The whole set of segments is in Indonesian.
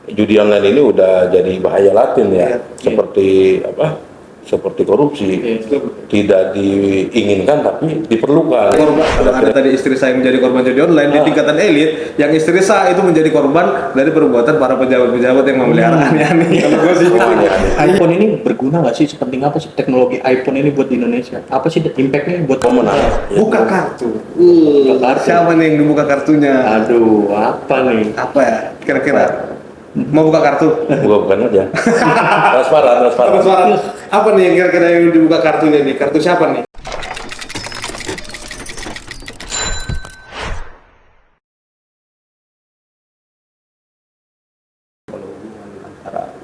judi online ini udah jadi bahaya laten ya, seperti seperti korupsi, tidak diinginkan tapi diperlukan. Kalau ada tadi istri saya menjadi korban judi online di tingkatan elit, yang istri saya itu menjadi korban dari perbuatan para pejabat-pejabat yang memelihara aneh-aneh. Kalau gue sih iPhone ini berguna nggak sih? Sepenting apa sih teknologi iPhone ini buat di Indonesia? Apa sih impactnya buat pemenang? Buka kartu. Buka kartu. Siapa nih yang dibuka kartunya? Aduh, apa nih? Apa ya? Kira-kira mau buka kartu? Bukan aja. Transparan. Apa nih yang kira-kira yang dibuka kartunya nih? Kartu siapa nih?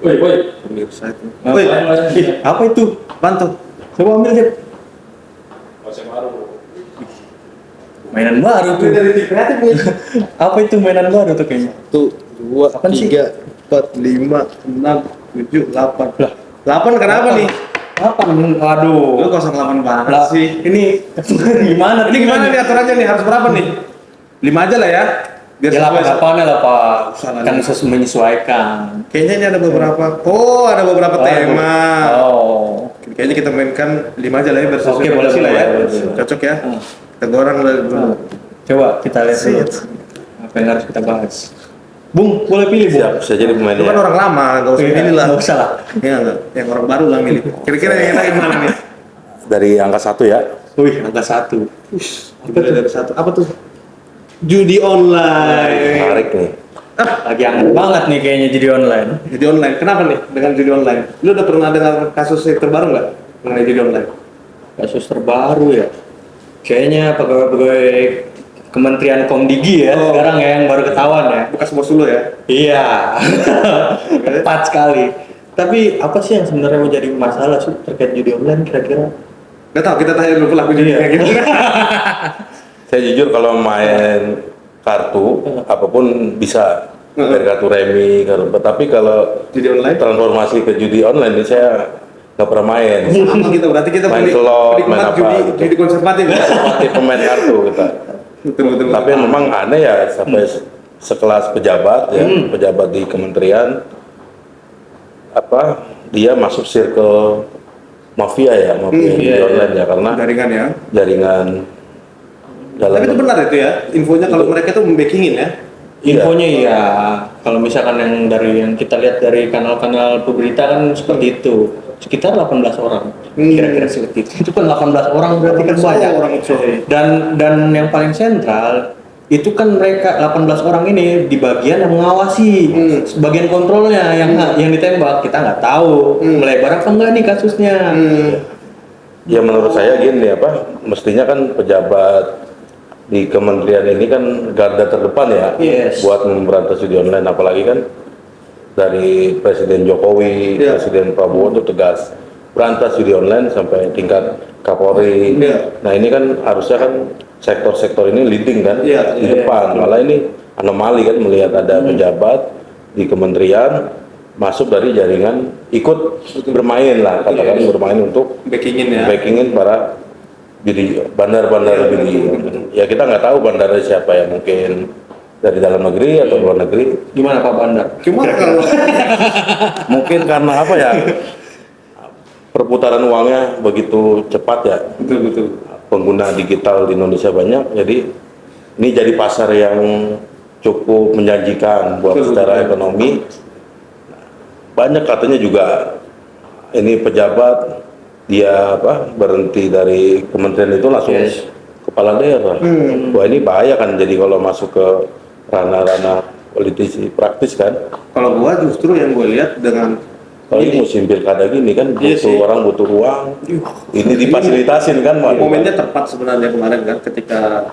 Woi. Pemirsa itu. Woi, apa itu? Bantu. Coba ambil deh. Mainan baru tuh. Dari kreatif nih. Apa itu mainan baru tuh kayaknya? 1, 2, Apaan sih? 3, 4, 5, 6, 7, 8. Lah, 8 kenapa nih? Apa? Aduh. Lu 08 banget Lah, sih. ini gimana? Ini gimana nih aturannya nih? Harus berapa nih? 5 aja lah ya. Biar Ya sesuai. 8 lah Pak. Salah Kan nih. menyesuaikan. Kayaknya ini ada beberapa. Oh, ada beberapa tema. Oh. Kayaknya kita mainkan 5 aja lah ya biar sesuai Oke, boleh, Pancasila ya. boleh. Cocok ya. Kita goreng dulu. Coba kita lihat dulu. Apa yang harus kita bahas? Bung, boleh pilih, Bung? Siap, bisa jadi Itu pemainnya. kan orang lama, enggak usah pilih lah. Nggak usah lah. Ya enggak, yang orang baru lah milih. Kira-kira yang enak gimana nih? Dari angka 1 ya. Wih, angka 1. Apa tuh? Dari satu. Apa tuh? Judi online. Menarik nih. Lagi hangat banget nih kayaknya jadi online. Judi online. Kenapa nih dengan judi online? Lu udah pernah dengar kasus yang terbaru nggak mengenai judi online? Kasus terbaru ya. Kayaknya pegawai Kementerian Komdigi ya sekarang ya yang baru ketahuan ya. Bekas bos lu ya? Iya. Tepat sekali. Tapi apa sih yang sebenarnya menjadi masalah sih terkait judi online kira-kira? Nggak tahu, kita tanya dulu pelaku judi kayak gitu. Saya jujur kalau main kartu apapun bisa, dari kartu remi, tapi kalau Judi online? transformasi ke judi online ini saya nggak pernah main. Sama gitu, berarti kita Main slot, main penikmat apa judi, gitu. judi konservatif ya? Seperti pemain kartu kita. Betul. Tapi memang aneh ya sampai sekelas pejabat ya, pejabat di kementerian dia masuk circle mafia judi online ya, karena Jaringan ya? jaringan Tapi itu benar itu ya? Infonya kalau mereka tuh membakingin ya? Infonya iya. Kalau misalkan yang kita lihat dari kanal-kanal berita kan seperti itu. Sekitar 18 orang. Kira-kira seperti itu. Itu kan 18 orang berarti kan banyak. Orang itu. Dan yang paling sentral itu kan mereka 18 orang ini di bagian yang mengawasi, bagian kontrolnya yang ditembak kita nggak tahu melebar apa enggak nih kasusnya. Ya menurut saya gini mestinya kan pejabat di kementerian ini kan garda terdepan ya, buat memberantas judi online, apalagi kan dari Presiden Jokowi, Presiden Prabowo itu tegas berantas judi online sampai tingkat Kapolri. Nah ini kan harusnya kan sektor-sektor ini leading kan di depan, malah ini anomali kan melihat ada pejabat di kementerian masuk dari jaringan ikut bermain lah, katakan bermain untuk backingin para judi, bandar-bandar judi. Ya kita nggak tahu bandarnya siapa ya, mungkin dari dalam negeri atau luar negeri. Gimana Pak Bandar? Cuma kalau Mungkin karena apa ya, perputaran uangnya begitu cepat ya. betul. Pengguna digital di Indonesia banyak, jadi ini jadi pasar yang cukup menjanjikan buat secara ekonomi. Banyak katanya juga ini pejabat dia berhenti dari kementerian itu langsung kepala daerah. Wah ini bahaya kan, jadi kalau masuk ke ranah-ranah politisi praktis kan. Kalau gua justru yang gue lihat dengan Kalau ini musim pilkada gini kan orang butuh uang, ini difasilitasin kan. momennya tepat sebenarnya kemarin kan ketika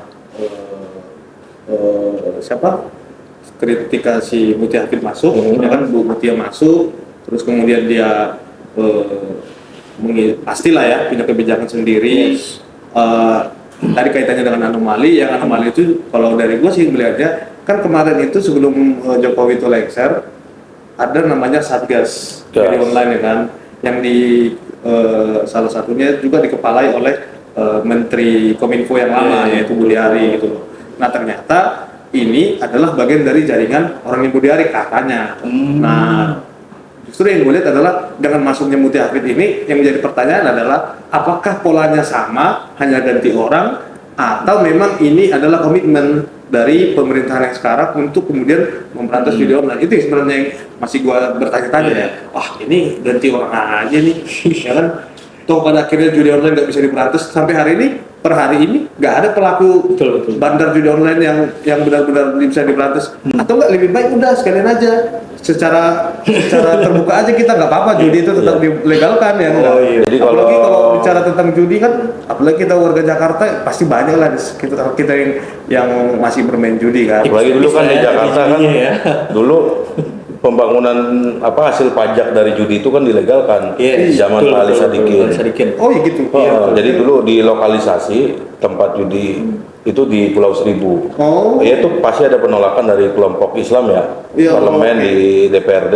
ketika si Mutia Hafid masuk, ya kan Bu Mutia masuk, terus kemudian dia pastilah ya punya kebijakan sendiri. Tadi kaitannya dengan anomali, yang anomali itu kalau dari gue sih melihatnya kan kemarin itu sebelum Jokowi itu lengser ada namanya Satgas judi online ya kan, yang di salah satunya juga dikepalai oleh Menteri Kominfo yang lama yaitu Budi Ari gitu. Nah ternyata ini adalah bagian dari jaringan orang yang Budi Ari katanya. Nah, justru yang gue lihat adalah dengan masuknya Muti Hafid ini yang menjadi pertanyaan adalah apakah polanya sama, hanya ganti orang, atau memang ini adalah komitmen dari pemerintahan yang sekarang untuk kemudian memberantas judi online. Itu yang sebenarnya yang masih gue bertanya-tanya ya. Wah, ini ganti orang aja nih, ya kan? Toh pada akhirnya judi online nggak bisa diberantas sampai hari ini. Per hari ini nggak ada pelaku bandar judi online yang benar-benar bisa diberantas. Atau nggak lebih baik udah sekalian aja secara terbuka aja, kita nggak apa-apa judi itu tetap dilegalkan ya. Jadi Apalagi kalau bicara tentang judi kan, apalagi kita warga Jakarta pasti banyak lah di sekitar kita yang masih bermain judi kan. Apalagi dulu kan di Jakarta kan, dulu pembangunan hasil pajak dari judi itu kan dilegalkan zaman Pak Ali Sadikin. Oh iya gitu. Jadi dulu dilokalisasi tempat judi itu di Pulau Seribu. Oh. Ya itu pasti ada penolakan dari kelompok Islam ya. Iya, Parlemen oke. di DPRD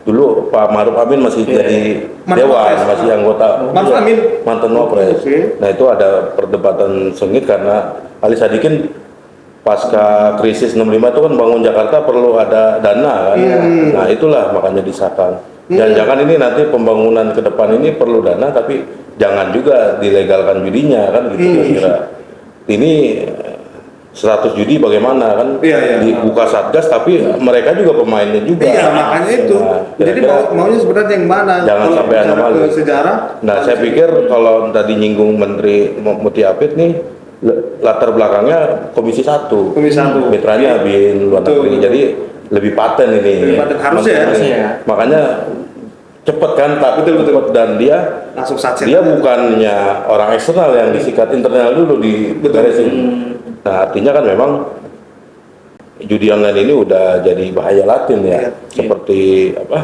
dulu Pak Maruf Amin masih jadi Mantan dewan, Wapres. masih anggota Maruf Amin? mantan Wapres. Oke. Nah itu ada perdebatan sengit karena Ali Sadikin pasca krisis 65 itu kan bangun Jakarta perlu ada dana kan. Nah itulah makanya disahkan. Jangan-jangan ini nanti pembangunan ke depan ini perlu dana tapi jangan juga dilegalkan judinya kan gitu kira-kira. Ini 100 judi bagaimana kan dibuka Satgas tapi mereka juga pemainnya juga. Iya, makanya itu. Nah, Jadi kira-kira maunya sebenarnya yang mana? jangan Kalau sampai bicara anomali. ke sejarah. Nah, saya pikir kalau tadi nyinggung Menteri Muti Hafid nih latar belakangnya Komisi 1. Komisi 1. Mitranya bin luar Betul, negeri. betul. Jadi lebih paten ini. Lebih paten, harusnya ya. Harusnya. Makanya cepet kan, tak cepet dan dia Langsung satset. dia bukannya orang eksternal yang disikat, internal dulu diberesin. Nah, artinya kan memang judi online ini udah jadi bahaya latin ya, Iya.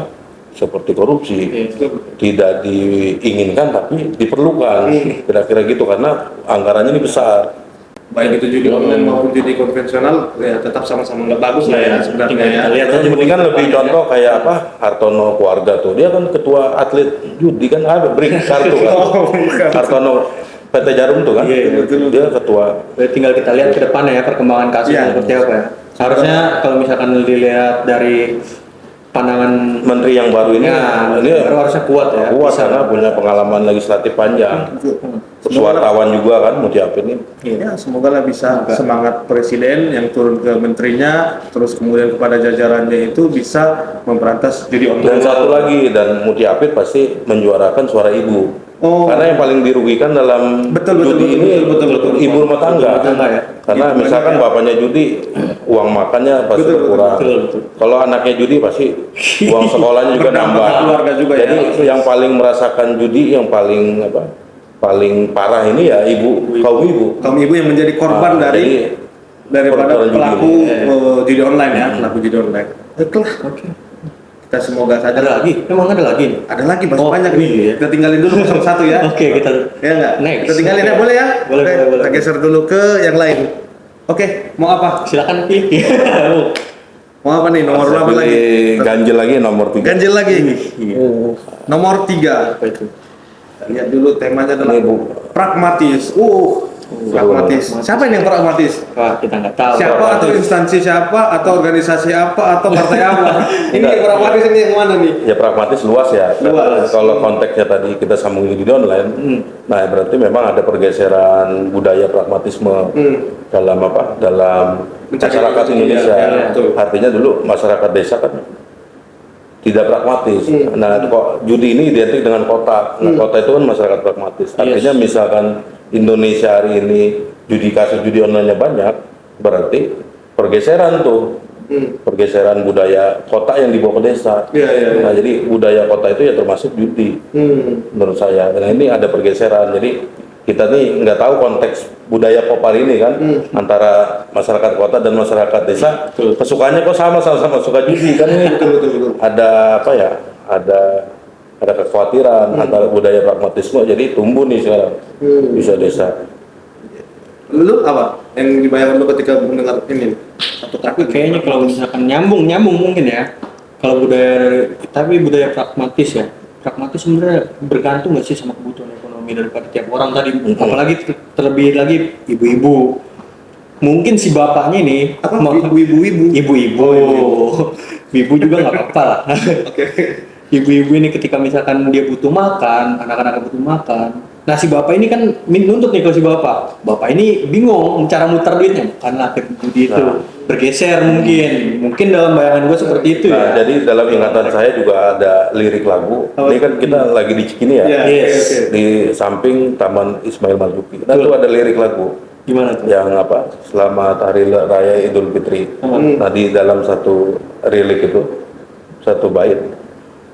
seperti korupsi. Tidak diinginkan tapi diperlukan, kira-kira gitu karena anggarannya ini besar. Baik itu judi online maupun judi konvensional ya tetap sama-sama nggak bagus lah ya sebenarnya Tinggal ya. kita lihat aja Ini kan lebih contoh kayak Hartono keluarga tuh, dia kan ketua atlet judi kan, beri kartu kan. Hartono PT Jarum tuh kan, dia ketua. Tinggal kita lihat ke depan ya perkembangan kasusnya seperti apa ya. Seharusnya kalau misalkan dilihat dari pandangan Menteri yang baru ini, ini baru harusnya kuat ya. kuat karena punya pengalaman legislatif panjang. Wartawan juga kan Muti Hafid ini. Ya, semoga lah bisa semangat presiden yang turun ke menterinya, terus kemudian kepada jajarannya itu bisa memberantas judi Dan online. satu lagi, dan Muti Hafid pasti menjuarakan suara ibu. Oh. Karena yang paling dirugikan dalam judi ini betul. ibu rumah tangga. ya. Karena Ibu misalkan banyak ya. bapaknya judi, uang makannya pasti Betul, berkurang. betul. Kalau anaknya judi pasti uang sekolahnya juga Berdampak nambah. keluarga juga ya. Jadi yang paling merasakan judi, yang paling paling parah ini ya kaum ibu. Kaum ibu yang menjadi korban daripada korban judi pelaku ini. judi online ya, pelaku judi online. Itulah. Oke. Kita semoga saja. Ada lagi? Emang ada lagi? Ada lagi masih Oh, banyak nih. iya. Kita tinggalin dulu 01 ya. Oke, kita Ya enggak? next. Kita tinggalin ya, boleh ya? Boleh, Oke, boleh. Kita geser dulu ke yang lain. Oke, mau apa? Silakan pilih. Mau apa nih? Nomor berapa lagi? Ganjil lagi nomor 3. Ganjil lagi. Nomor 3. Apa itu? Lihat dulu temanya adalah Ini, Bu. pragmatis. Pragmatis. Siapa ini yang pragmatis? Wah, kita nggak tahu. Siapa atau instansi siapa atau organisasi apa atau partai apa? Ini yang pragmatis ini yang mana nih? Ya pragmatis luas ya. Luas. Kalau konteksnya tadi kita sambungin di online, nah berarti memang ada pergeseran budaya pragmatisme dalam dalam Mencari masyarakat rezeki, Indonesia. ya, betul. Artinya dulu masyarakat desa kan tidak pragmatis. Nah, kok judi ini identik dengan kota. Nah, kota itu kan masyarakat pragmatis. Artinya misalkan Indonesia hari ini kasus judi online-nya banyak, berarti pergeseran tuh. Pergeseran budaya kota yang dibawa ke desa. Iya. Nah, jadi budaya kota itu ya termasuk judi menurut saya. Nah, ini ada pergeseran. Jadi kita nih nggak tahu konteks budaya pop hari ini kan antara masyarakat kota dan masyarakat desa. Kesukaannya kok sama-sama suka judi kan ini. Betul. Ada ada kekhawatiran antara budaya pragmatisme, jadi tumbuh nih sekarang bisa desa. Lu apa yang dibayangkan lu ketika mendengar ini? Satu kaki Kayaknya kalau misalkan nyambung mungkin ya. Kalau tapi budaya pragmatis ya. Pragmatis sebenarnya bergantung nggak sih sama kebutuhan ekonomi daripada tiap orang tadi. Apalagi terlebih lagi ibu-ibu. mungkin si bapaknya nih Apa? mau- Ibu-ibu. ibu-ibu, ibu juga nggak apa-apa lah. Oke. Ibu-ibu ini ketika misalkan dia butuh makan, anak-anak butuh makan. Nah si bapak ini kan nuntut nih ke si bapak. Bapak ini bingung cara muter duitnya, karena ke judi itu Nah. bergeser mungkin dalam bayangan gue seperti itu Nah, ya. jadi dalam ingatan saya juga ada lirik lagu. Ini kan kita lagi di Cikini ya, Iya, Yes. oke. di samping Taman Ismail Marzuki. Nah, itu ada lirik lagu Gimana tuh? yang apa? Selamat Hari Raya Idul Fitri. Nah, di dalam satu lirik itu satu bait.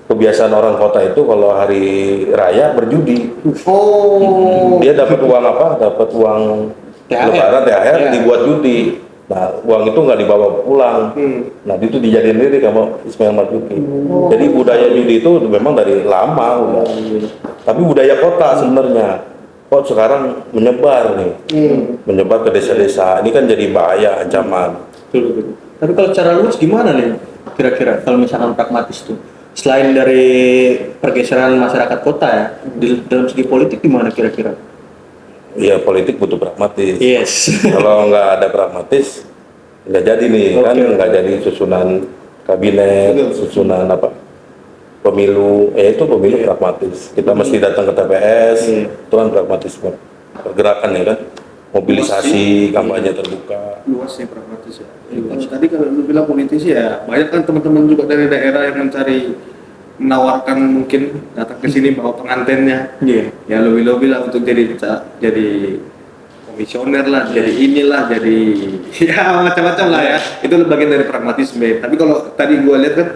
Kebiasaan orang kota itu kalau hari raya berjudi. Oh. Dia dapat uang apa? Dapat uang THR. lebaran THR Ya. dibuat judi. Nah, uang itu nggak dibawa pulang. Nah, itu dijadiin lirik sama Ismail Marzuki. Jadi budaya judi itu memang dari lama udah. Tapi budaya kota sebenarnya. Kok sekarang menyebar nih. Menyebar ke desa-desa. Ini kan jadi bahaya, ancaman. Betul. Tapi kalau secara luas gimana nih kira-kira kalau misalkan pragmatis tuh? Selain dari pergeseran masyarakat kota ya, dalam segi politik gimana kira-kira? Ya, politik butuh pragmatis. Yes. Kalau nggak ada pragmatis, nggak jadi nih. Kan Oke. nggak jadi susunan kabinet, susunan apa pemilu. Itu pemilu pragmatis. Kita mesti datang ke TPS. Itu kan pragmatisme pergerakan ya kan, mobilisasi, kampanye terbuka. Luas ya pragmatis ya. Tadi kalau lu bilang politisi ya, banyak kan teman-teman juga dari daerah yang menawarkan mungkin datang ke sini bawa pengantennya. Iya. Ya lebih-lebih lah untuk jadi komisioner lah, jadi inilah, jadi ya macam-macam lah ya. Itu bagian dari pragmatisme. Tapi kalau tadi gua lihat kan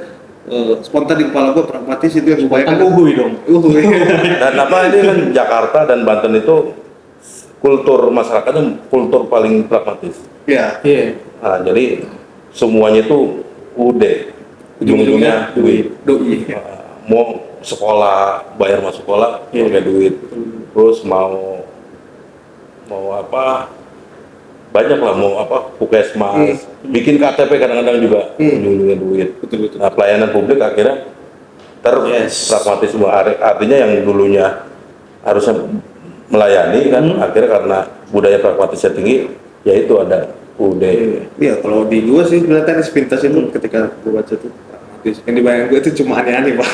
spontan di kepala gua pragmatis itu yang supaya Kan uhuy dong. Dan apa ini kan Jakarta dan Banten itu kultur masyarakatnya kultur paling pragmatis. Ya. Iya. Nah, jadi semuanya itu ujung-ujungnya duit. Doi. Mau sekolah, bayar masuk sekolah pakai duit. Terus mau apa? Banyak lah mau apa? Puskesmas, bikin KTP kadang-kadang juga ujung-ujungnya duit. Betul. Nah, pelayanan publik akhirnya pragmatisme, artinya yang dulunya harusnya melayani kan akhirnya karena budaya pragmatisnya tinggi, yaitu ada UD. Iya, kalau di gua sih kelihatan sepintas itu ketika gua baca tuh pragmatis. Yang dibayang gua itu cuma aneh-aneh, Pak.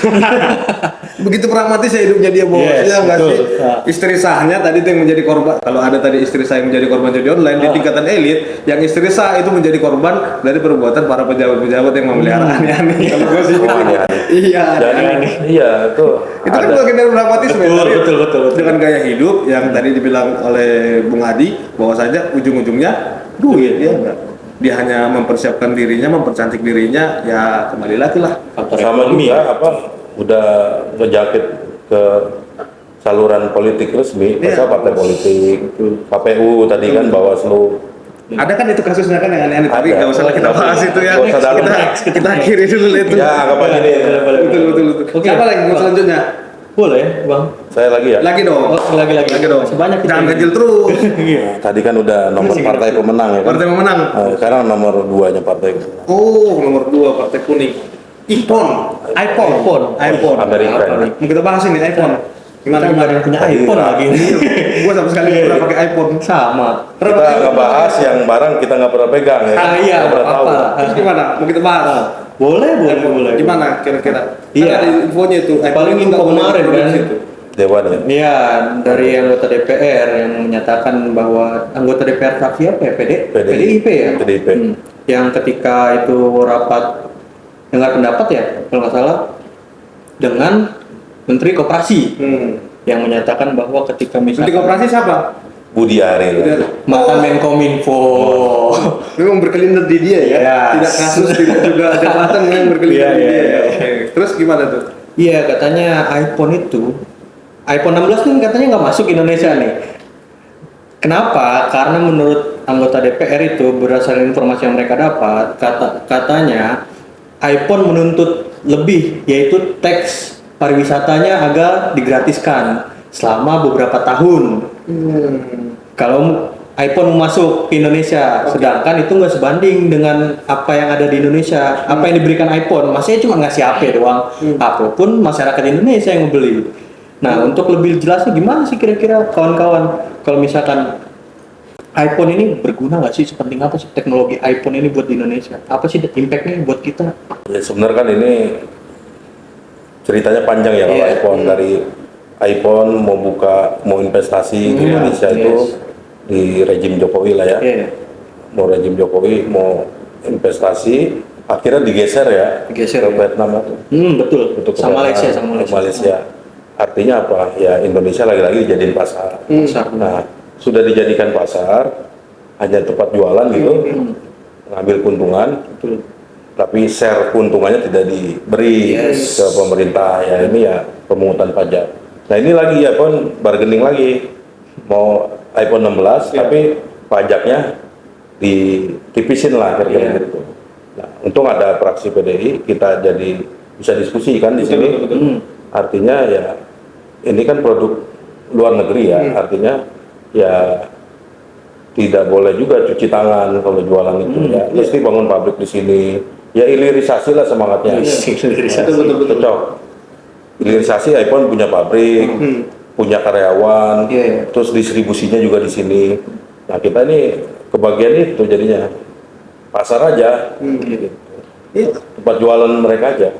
Begitu pragmatis ya hidupnya dia, Bos. Yes, Ya nggak betul. sih? Nah. Istri sahnya tadi tuh yang menjadi korban. Kalau ada tadi istri sah yang menjadi korban judi online di tingkatan elit, yang istri sah itu menjadi korban dari perbuatan para pejabat-pejabat yang memelihara aneh-aneh. Kalau gua sih aneh-aneh. iya, Dan aneh-aneh. iya itu Itu kan ada. bagian dari pragmatisme. Betul, Tapi betul. dengan gaya hidup yang tadi dibilang oleh Bung Adi bahwasanya ujung-ujungnya duit ya enggak. Dia hanya mempersiapkan dirinya, mempercantik dirinya, ya kembali lagi lah. Faktor Sama ekonomi. juga apa udah ngejakit ke saluran politik resmi, Iya. masa partai politik, KPU tadi kan Bawaslu. Ada kan itu kasusnya kan yang aneh-aneh, tapi Ada. nggak usah lah kita bahas itu ya. Nggak usah dalam. Kita akhiri dulu itu. Ya, anggap aja ini. Betul. Oke. Siapa lagi yang selanjutnya? Boleh, Bang. Saya lagi ya. Lagi dong. Oh, lagi dong. Sebanyak kita Jangan ini. ganjil terus. Iya. Tadi kan udah nomor partai pemenang ya kan. Partai pemenang. Sekarang nomor 2-nya partai. Oh, nomor 2 partai kuning. iPhone. Amerika. Mau kita bahas ini iPhone. Kita nggak ada yang punya Tadi iPhone Pak. lagi. Gua sama sekali nggak pernah pakai iPhone. Sama. Kita ngebahas yang barang kita nggak pernah pegang ya. Ah, iya, Nggak pernah tahu. apa? Terus gimana? Mau kita bahas? Boleh. Gimana kira-kira? Iya. Kan ada infonya itu. Paling itu info nggak boleh kemarin kan. diproduksi itu. Dewan ya. Iya, dari anggota DPR yang menyatakan bahwa anggota DPR fraksi apa ya? PDIP ya? PDIP. Yang ketika itu rapat dengar pendapat ya, kalau nggak salah, dengan Menteri Koperasi yang menyatakan bahwa ketika Menteri misalkan Koperasi siapa? Budi Ari. Udah. mantan Menkominfo, Memang berkelindan di dia ya. Yes. Tidak kasus, tidak juga jabatan memang berkelindan di Iya, dia. iya. Oke. Terus gimana tuh? iya katanya iPhone 16 kan katanya nggak masuk Indonesia nih. Kenapa? Karena menurut anggota DPR itu berdasarkan informasi yang mereka dapat, katanya iPhone menuntut lebih, yaitu teks pariwisatanya agar digratiskan selama beberapa tahun. Kalau iPhone masuk ke Indonesia, sedangkan itu nggak sebanding dengan apa yang ada di Indonesia. Apa yang diberikan iPhone, masanya cuma ngasih HP doang. Apapun masyarakat Indonesia yang membeli. Nah, untuk lebih jelasnya gimana sih kira-kira kawan-kawan? Kalau misalkan iPhone ini berguna nggak sih? Sepenting apa sih teknologi iPhone ini buat di Indonesia? Apa sih impact-nya buat kita? Ya sebenarnya kan ini ceritanya panjang ya kalau Iya. iPhone, dari iPhone mau investasi di Indonesia itu di rejim Jokowi lah ya. Iya. Mau rejim Jokowi mau investasi, akhirnya digeser ya Digeser, ke ya. Vietnam itu. Betul. Untuk ke Sama Vietnam, Malaysia, ke Malaysia. Artinya apa? Ya Indonesia lagi-lagi dijadiin pasar. Pasar. Nah, sudah dijadikan pasar, hanya tempat jualan gitu, ngambil keuntungan, Betul. tapi share keuntungannya tidak diberi Yes. ke pemerintah. Ya ini ya pemungutan pajak. Nah ini lagi ya pun bargaining lagi, mau iPhone 16 tapi pajaknya ditipisin lah kira-kira Iya. gitu. Nah, untung ada fraksi PDI, kita jadi bisa diskusi kan di Betul, sini. betul, betul. Artinya ya ini kan produk luar negeri ya, artinya ya tidak boleh juga cuci tangan kalau jualan itu ya. Mesti bangun pabrik di sini. Ya hilirisasi lah semangatnya. Hilirisasi. Betul, betul. Cocok. Hilirisasi iPhone punya pabrik, punya karyawan, Iya. terus distribusinya juga di sini. Nah kita ini kebagian itu jadinya pasar aja, gitu. Iya. Tempat jualan mereka aja.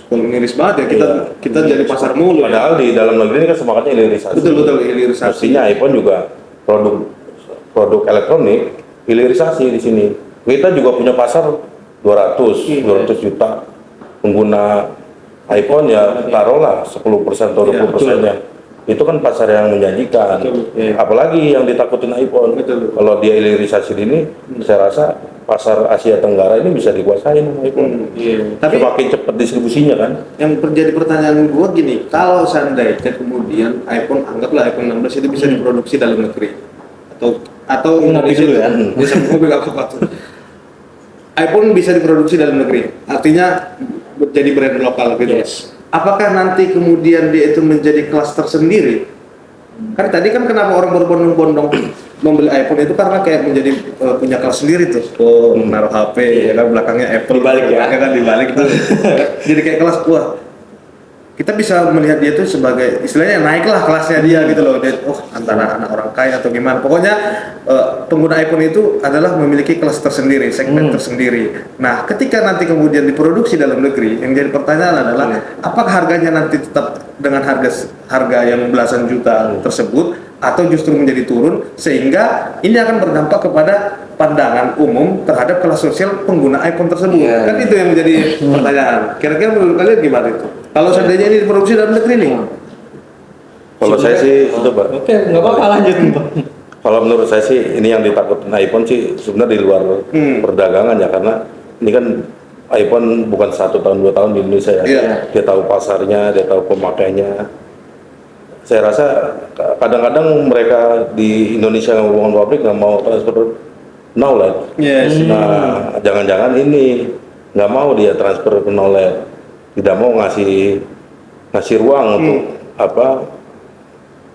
Kalau miris banget ya kita Iya. kita jadi pasar mulu. Ya. Padahal di dalam negeri ini kan semangatnya hilirisasi. Betul, betul, hilirisasi. Mestinya iPhone juga produk elektronik hilirisasi di sini. Kita juga punya pasar 200 juta pengguna iPhone ya, taruhlah 10% atau 20%-nya. Itu kan pasar yang menjanjikan. Apalagi yang ditakutin iPhone. Betul. Kalau dia hilirisasi ini, saya rasa pasar Asia Tenggara ini bisa dikuasain sama iPhone. Tapi Semakin cepat distribusinya kan. yang terjadi pertanyaan gue gini, kalau seandainya kemudian iPhone, anggaplah iPhone 16 itu bisa diproduksi dalam negeri atau Ngopi dulu ya. bisa mobil apa iPhone bisa diproduksi dalam negeri, artinya jadi brand lokal gitu. Yes. Apakah nanti kemudian dia itu menjadi kelas tersendiri? Kan tadi kan kenapa orang berbondong-bondong membeli iPhone itu karena kayak menjadi punya kelas sendiri tuh. Oh, naruh HP ya kan belakangnya Apple Dibalik ya. belakangnya kan dibalik tuh. Jadi kayak kelas wah. Kita bisa melihat dia itu sebagai istilahnya naiklah kelasnya dia gitu loh. Dia antara anak orang kaya atau gimana. Pokoknya pengguna iPhone itu adalah memiliki kelas tersendiri, segmen tersendiri. Nah, ketika nanti kemudian diproduksi dalam negeri, yang jadi pertanyaan adalah apakah harganya nanti tetap dengan harga yang belasan juta tersebut atau justru menjadi turun sehingga ini akan berdampak kepada pandangan umum terhadap kelas sosial pengguna iPhone tersebut. Iya. Kan itu yang menjadi pertanyaan. Kira-kira menurut kalian gimana itu? Kalau seandainya ini diproduksi dalam negeri nih, Kalau saya sih itu Pak. Oke, nggak apa-apa lanjut. Kalau menurut saya sih ini yang ditakutin iPhone sih sebenarnya di luar perdagangan ya, karena ini kan iPhone bukan 1 tahun 2 tahun di Indonesia ya. Iya. Dia tahu pasarnya, dia tahu pemakainya. Saya rasa kadang-kadang mereka di Indonesia yang hubungan pabrik nggak mau transfer knowledge. Yes. Nah, jangan-jangan ini nggak mau dia transfer ke knowledge, tidak mau ngasih ruang untuk apa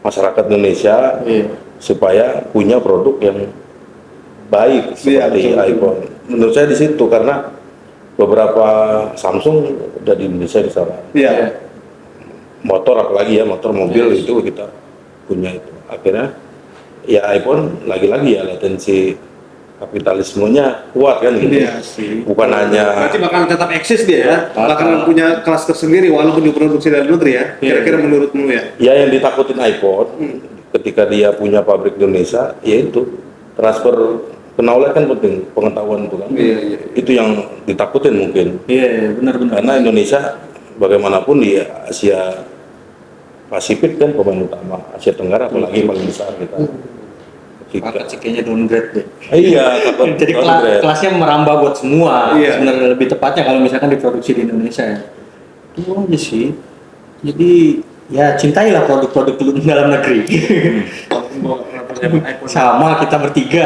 masyarakat Indonesia supaya punya produk yang baik seperti betul. iPhone. Menurut saya di situ karena beberapa Samsung udah di Indonesia di sana. Iya. Motor apalagi ya, motor mobil itu kita punya itu. Akhirnya ya iPhone lagi-lagi ya latensi kapitalismenya kuat kan gitu. Iya sih. Bukan hanya Berarti bakal tetap eksis dia ya, bakal punya kelas tersendiri walaupun diproduksi dalam negeri ya. Kira-kira menurutmu ya? ya yang ditakutin iPhone ketika dia punya pabrik di Indonesia, yaitu transfer knowledge kan penting, pengetahuan itu kan. Iya. Itu yang ditakutin mungkin. Iya, benar-benar. Karena Indonesia bagaimanapun di Asia Pasifik kan pemain utama, Asia Tenggara apalagi paling besar kita. Angkat kayaknya downgrade deh. Iya, takut Jadi downgrade. kelasnya merambah buat semua. Iya. Sebenarnya lebih tepatnya kalau misalkan diproduksi di Indonesia ya. Itu aja sih. Jadi ya cintailah produk-produk dalam negeri. Sama kita bertiga.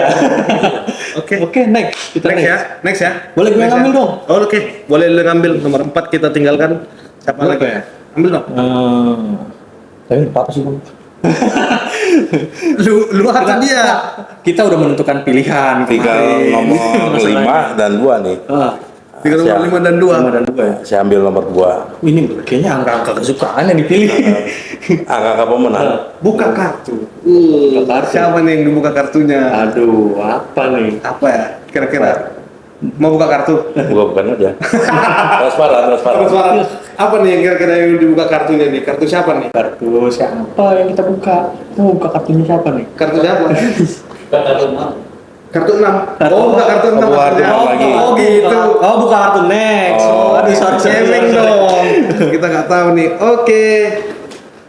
Oke. Oke, next. Kita Next ya, next ya. Boleh gue Next ngambil ya. dong? Oh, oke, boleh lu ngambil nomor 4 kita tinggalkan. Siapa Boleh lagi? ya? Ambil dong. Tapi nggak apa-apa sih bang. Lu atau dia? Kita udah menentukan pilihan. Tinggal kemarin. nomor Masalahnya. 5 dan 2 nih. Ah, Dengan nomor 5 dan 2. 5 dan 2 ya. Saya ambil nomor 2. Ini kayaknya angka-angka kesukaan yang dipilih. Angka pemenang. Buka kartu. Buka kartu. Siapa nih yang dibuka kartunya? Aduh, apa nih? Apa ya? Kira-kira. Mau buka kartu? Bukan aja. Transparan. Terus apa nih yang kira-kira yang dibuka kartunya nih? Kartu siapa nih? Kartu siapa yang kita buka? Kita buka kartunya siapa nih? Kartu siapa? Kartu 6. Oh, buka kartu 6. Oh, buka kartu maksudnya. 6 lagi. Oh, gitu. Oh, buka kartu next. Oh. Aduh, sorry. Cemeng dong. Kita nggak tahu nih. Oke.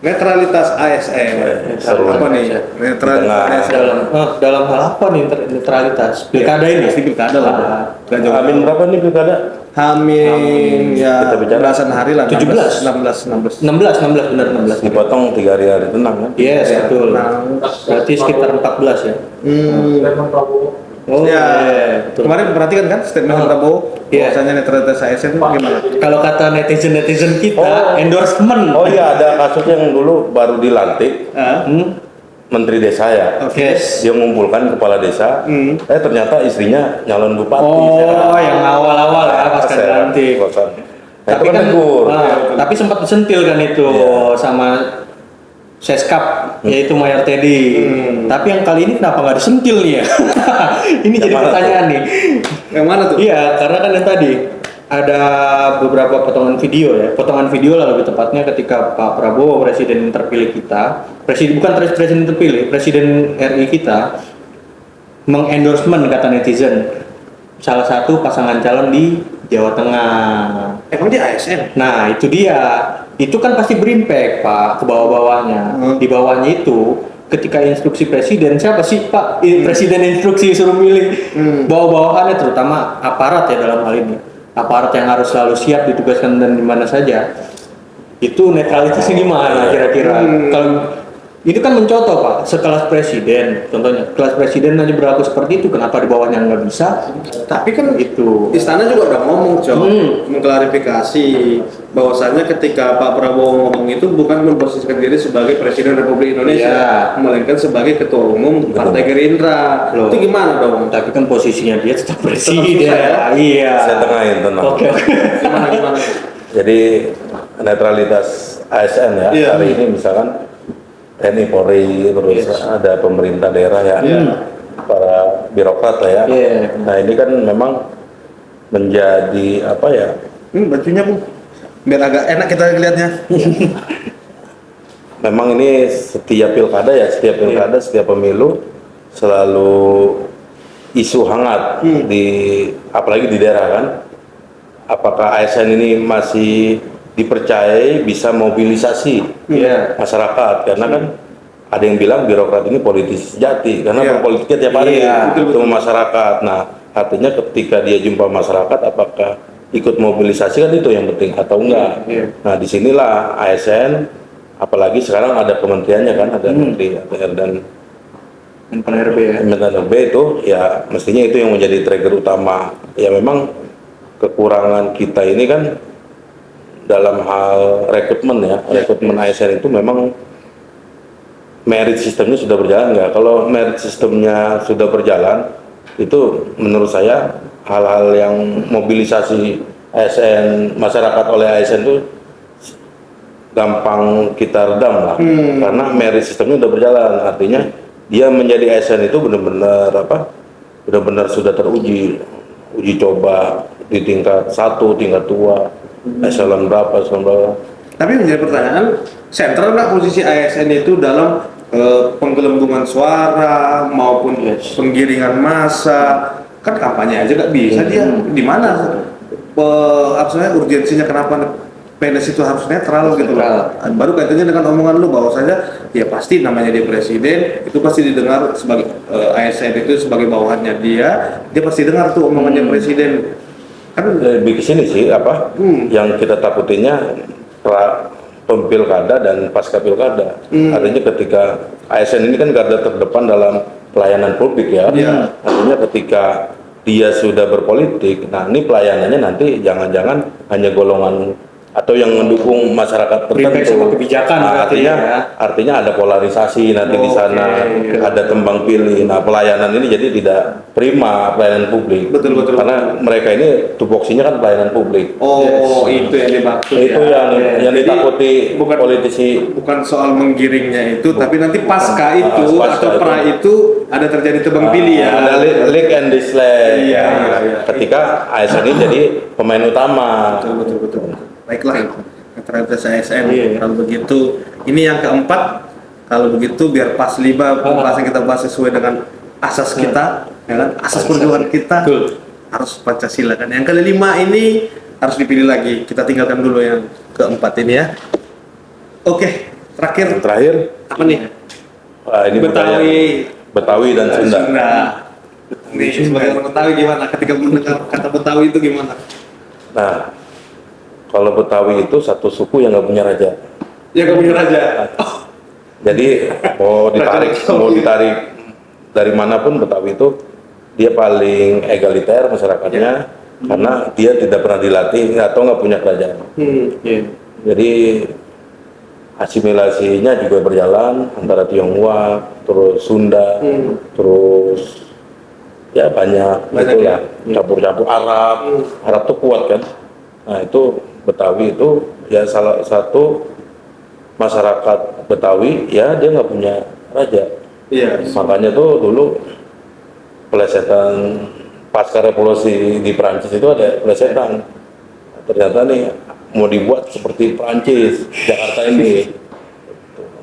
Netralitas ASN. Seru. Apa nih? Netralitas Di tengah. ASN. Dalam hal apa nih netralitas? Pilkada ini? Pasti pilkada lah. Nggak jauh. Amin berapa nih pilkada? Hamin ya Kita bicara. belasan hari lah. 17. 16. 16 benar 16. Dipotong 3 hari tenang kan? Yes, Ya, betul. tenang. Berarti sekitar 14 ya. Oh iya, ya. betul. Kemarin perhatikan kan statement Prabowo Iya. bahwasanya netralitas ASN itu gimana? Kalau kata netizen kita, endorsement. Oh iya, ada kasus yang dulu baru dilantik Hmm? Menteri Desa ya. Oke. Yes. Dia mengumpulkan kepala desa. Ternyata istrinya nyalon bupati. Oh, yang awal-awal ya pas kan Saya nanti. kosan. Nah, itu Tapi kan tegur. tapi sempat disentil kan itu Iya. sama Seskap, yaitu Mayor Teddy. Tapi yang kali ini kenapa nggak disentil nih ya? Ini Yang jadi mana pertanyaan nih. Yang mana tuh? Iya, karena kan yang tadi ada beberapa potongan video ya, potongan video lah lebih tepatnya ketika Pak Prabowo presiden terpilih kita, bukan presiden terpilih, presiden RI kita mengendorsement kata netizen salah satu pasangan calon di Jawa Tengah. Emang dia ASN? Nah itu dia, itu kan pasti berimpact Pak ke bawah-bawahnya. Di bawahnya itu ketika instruksi presiden, siapa sih Pak presiden instruksi suruh milih bawah-bawahannya, terutama aparat ya dalam hal ini, aparat yang harus selalu siap ditugaskan dan di mana saja. Itu netralitasnya gimana kira-kira? Kalau itu kan mencontoh Pak, sekelas presiden, contohnya kelas presiden aja berlaku seperti itu, kenapa di bawahnya nggak bisa? Tapi kan Itu. istana juga udah ngomong, Cok, mengklarifikasi bahwasanya ketika Pak Prabowo ngomong itu bukan memposisikan diri sebagai Presiden Republik Indonesia, melainkan sebagai Ketua Umum Partai Gerindra. Loh. Itu gimana dong? Tapi kan posisinya dia tetap presiden. susah ya? Iya. Saya tengahin, tenang. Oke. Gimana? Jadi netralitas ASN ya, Iya. hari ini misalkan TNI Polri, terus ada pemerintah daerah ya, para birokrat lah ya. Iya. Nah ini kan memang menjadi apa ya? Bajunya Bu, biar agak enak kita lihatnya. Memang ini setiap pilkada ya, setiap pilkada, setiap pemilu selalu isu hangat di apalagi di daerah kan. Apakah ASN ini masih dipercayai bisa mobilisasi masyarakat, karena kan ada yang bilang birokrat ini politisi sejati karena berpolitiknya tiap hari ketemu masyarakat. Nah artinya ketika dia jumpa masyarakat apakah ikut mobilisasi kan itu yang penting atau enggak. Nah disinilah ASN, apalagi sekarang ada kementeriannya kan, ada Menteri ATR dan PNRB ya. PNRB itu ya mestinya itu yang menjadi trigger utama. Ya memang kekurangan kita ini kan dalam hal rekrutmen ya, rekrutmen ASN itu memang merit sistemnya sudah berjalan nggak? Kalau merit sistemnya sudah berjalan, itu menurut saya hal-hal yang mobilisasi ASN, masyarakat oleh ASN itu gampang kita redam lah, karena merit sistemnya sudah berjalan, artinya dia menjadi ASN itu benar-benar apa? Benar-benar sudah teruji, uji coba di tingkat 1, tingkat 2, eselon berapa. Tapi menjadi pertanyaan, sentral nggak posisi ASN itu dalam penggelembungan suara maupun penggiringan massa? Kan kampanye aja nggak bisa dia. Di mana urgensinya kenapa PNS itu harus netral gitu loh. Baru kaitannya dengan omongan lu bahwasanya ya pasti namanya dia presiden, itu pasti didengar sebagai ASN itu sebagai bawahannya dia pasti dengar tuh omongannya presiden. Kan Lebih ke sini sih apa yang kita takutinnya pilkada dan pasca pilkada. Artinya ketika ASN ini kan garda terdepan dalam pelayanan publik ya. Artinya ketika dia sudah berpolitik, nah ini pelayanannya nanti jangan-jangan hanya golongan atau yang mendukung masyarakat Prefek tertentu. sama kebijakan Nah, berarti artinya ada polarisasi nanti di sana, ada tembang pilih. Nah, pelayanan ini jadi tidak prima pelayanan publik. Betul. Karena mereka ini tupoksinya kan pelayanan publik. Oh, itu yang dimaksud Itu ya. yang Jadi, ditakuti bukan politisi. bukan soal menggiringnya itu, tapi nanti pasca itu pasca atau pra itu ada terjadi tebang pilih ya. Ada lick and dislike. Iya, Nah, iya. ketika ASN ini jadi pemain utama. Betul. Baiklah, netralitas ASN. Iya. Kalau begitu, ini yang keempat. Kalau begitu, biar pas 5 pembahasan kita bahas sesuai dengan asas kita, ya kan? Asas perjuangan kita Betul. harus Pancasila kan. Yang kelima ini harus dipilih lagi. Kita tinggalkan dulu yang keempat ini ya. Oke, terakhir Yang terakhir, apa nih? ini budaya Betawi dan Sunda. Nih, sebagai orang Betawi gimana? Ketika mendengar kata Betawi itu gimana? Nah, kalau Betawi itu satu suku yang nggak punya raja. Ya kamu raja. Jadi mau ditarik dari manapun Betawi itu dia paling egaliter masyarakatnya karena dia tidak pernah dilatih atau nggak punya kerajaan. Iya. Jadi asimilasinya juga berjalan antara Tionghoa, terus Sunda, terus ya banyak itulah campur-campur Arab tuh kuat kan. Nah itu Betawi itu ya salah satu masyarakat Betawi ya dia nggak punya raja. Iya. Makanya tuh dulu pelesetan pasca revolusi di Prancis itu ada pelesetan. Ternyata nih mau dibuat seperti Prancis, Jakarta ini.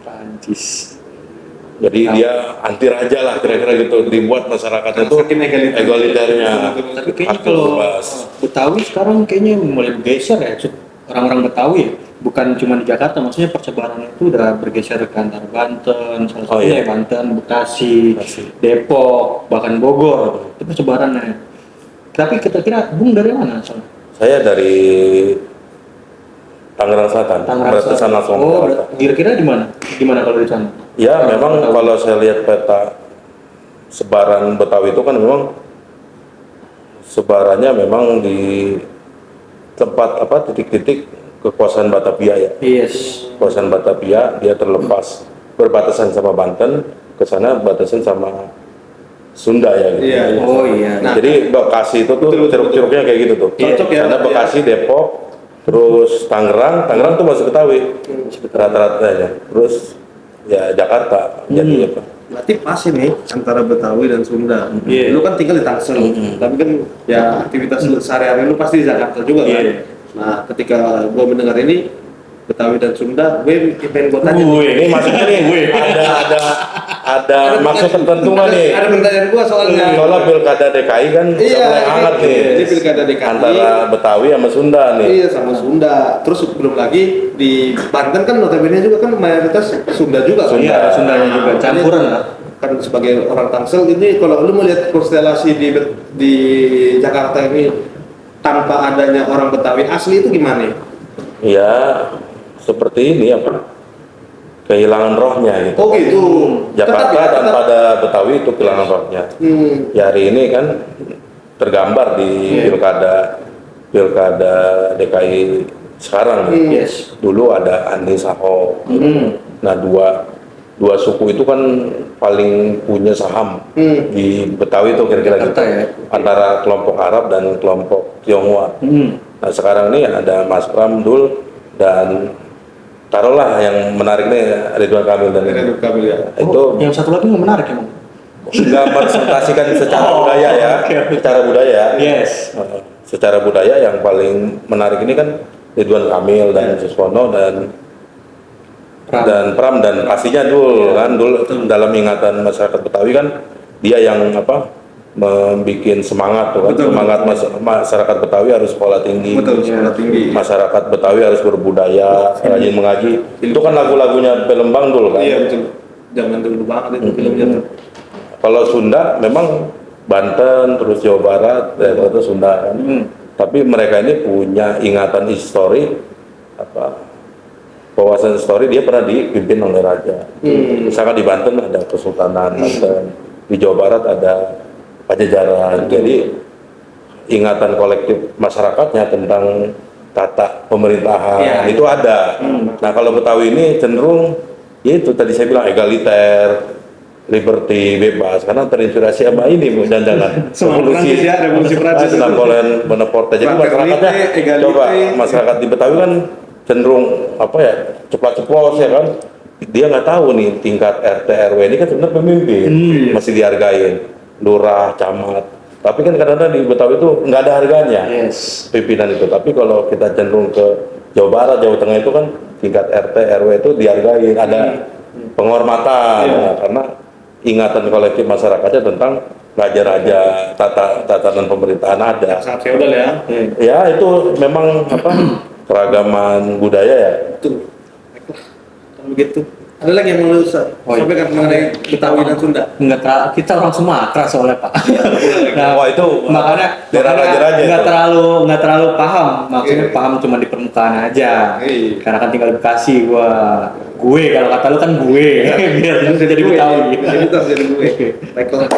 Prancis. Jadi dia anti raja lah kira-kira gitu, dibuat masyarakatnya tuh Saking egaliternya. Tapi kayaknya Hak kalau bebas. Betawi sekarang kayaknya mulai bergeser ya, orang-orang Betawi ya. Bukan cuma di Jakarta, maksudnya persebaran itu udah bergeser ke antara Banten, salah Oh, satunya iya. Banten, Bekasi, Depok, bahkan Bogor. Itu persebarannya. Tapi kira-kira Bung dari mana asalnya? Saya dari Tangerang Selatan, berbatasan langsung ke Oh, Jakarta. kira-kira di mana? Di mana kalau di sana? Ya memang kalau saya lihat peta sebaran Betawi itu kan memang sebarannya memang di tempat titik-titik kekuasaan Batavia ya. Yes. Kekuasaan Batavia dia terlepas berbatasan sama Banten, ke sana batasan sama Sunda ya gitu. Iya. Oh iya. Nah, Jadi Bekasi itu tuh curug-curugnya kayak gitu tuh. Cocok ya, Karena berarti ya. Bekasi, Depok, terus Tangerang tuh masuk Betawi. Rata-rata ya. Terus ya Jakarta jadi apa? berarti pas ini antara Betawi dan Sunda. Iya. Lu kan tinggal di Tangsel, tapi kan ya aktivitas lu sehari-hari lu pasti di Jakarta juga kan. Iya. Nah, ketika gua mendengar ini Betawi dan Sunda, gue pengen gua tanya. Ini maksudnya nih ada maksud tertentu nggak nih? Ada pertanyaan gua soalnya. Soalnya pilkada DKI kan udah Iya, mulai hangat nih. Ini pilkada DKI Antara Betawi sama Sunda nih. Iya, sama Sunda. Terus belum lagi di Banten kan notabene juga kan mayoritas Sunda juga kan. Sunda. Iya, Sundanya juga campuran lah. Kan sebagai orang Tangsel ini kalau lu melihat konstelasi di Jakarta ini tanpa adanya orang Betawi asli itu gimana nih? Ya seperti ini apa? Kehilangan rohnya gitu. Oh gitu. Jakarta Tetap ya, tanpa tetap. ada Betawi itu kehilangan rohnya. Ya hari ini kan tergambar di pilkada DKI sekarang nih. Yes. Dulu ada Andi Saho. Nah dua suku itu kan paling punya saham di Betawi itu kira-kira gitu. Jakarta ya. Antara kelompok Arab dan kelompok Tionghoa. Nah sekarang ini ada Mas Pram, Dul, dan taruhlah yang menarik nih Ridwan Kamil dan Ridwan Kamil ya. itu Yang satu lagi yang menarik emang. nggak merepresentasikan secara budaya ya, oke. secara budaya. Yes. Secara budaya yang paling menarik ini kan Ridwan Kamil dan Suswono dan Pram dan pastinya Dul kan Dul dalam ingatan masyarakat Betawi kan dia yang membikin semangat tuh kan. Betul, Semangat masyarakat Betawi harus sekolah tinggi. Betul, sekolah tinggi. Masyarakat Betawi harus berbudaya, rajin mengaji. Itu kan lagu-lagunya film Bang Dul kan. Iya betul. Zaman dulu banget itu filmnya tuh. Kalau Sunda memang Banten terus Jawa Barat itu Sunda kan. Tapi mereka ini punya ingatan histori wawasan histori dia pernah dipimpin oleh raja. Misalkan di Banten ada Kesultanan Banten, di Jawa Barat ada Pajajaran. Jadi ingatan kolektif masyarakatnya tentang tata pemerintahan Iya. itu ada. Nah kalau Betawi ini cenderung ya itu tadi saya bilang egaliter, liberty, bebas karena terinspirasi sama ini Bu, jangan-jangan Sama Prancis ya, revolusi Prancis itu. Napoleon Bonaparte. Jadi masyarakatnya Egalite. coba masyarakat di Betawi kan cenderung apa ya ceplos-ceplos ya kan. Dia nggak tahu nih tingkat RT RW ini kan sebenarnya pemimpin masih dihargain, lurah, camat. Tapi kan kadang-kadang di Betawi itu nggak ada harganya pimpinan itu. Tapi kalau kita cenderung ke Jawa Barat, Jawa Tengah itu kan tingkat RT RW itu dihargain, ada penghormatan karena ingatan kolektif masyarakatnya tentang raja-raja tatanan pemerintahan ada. Sangat feodal ya. Ya itu memang apa keragaman budaya ya. Betul. Baiklah. Kalau begitu. Ada lagi yang mau lu sampaikan mengenai Betawi dan Sunda? Kita orang Sumatera soalnya Pak. Wah, itu makanya daerah raja-raja nggak itu. terlalu paham. Maksudnya paham cuma di permukaan aja. Karena kan tinggal di Bekasi gue kalau kata lu kan gue biar jadi Betawi. Jadi gue. Baiklah.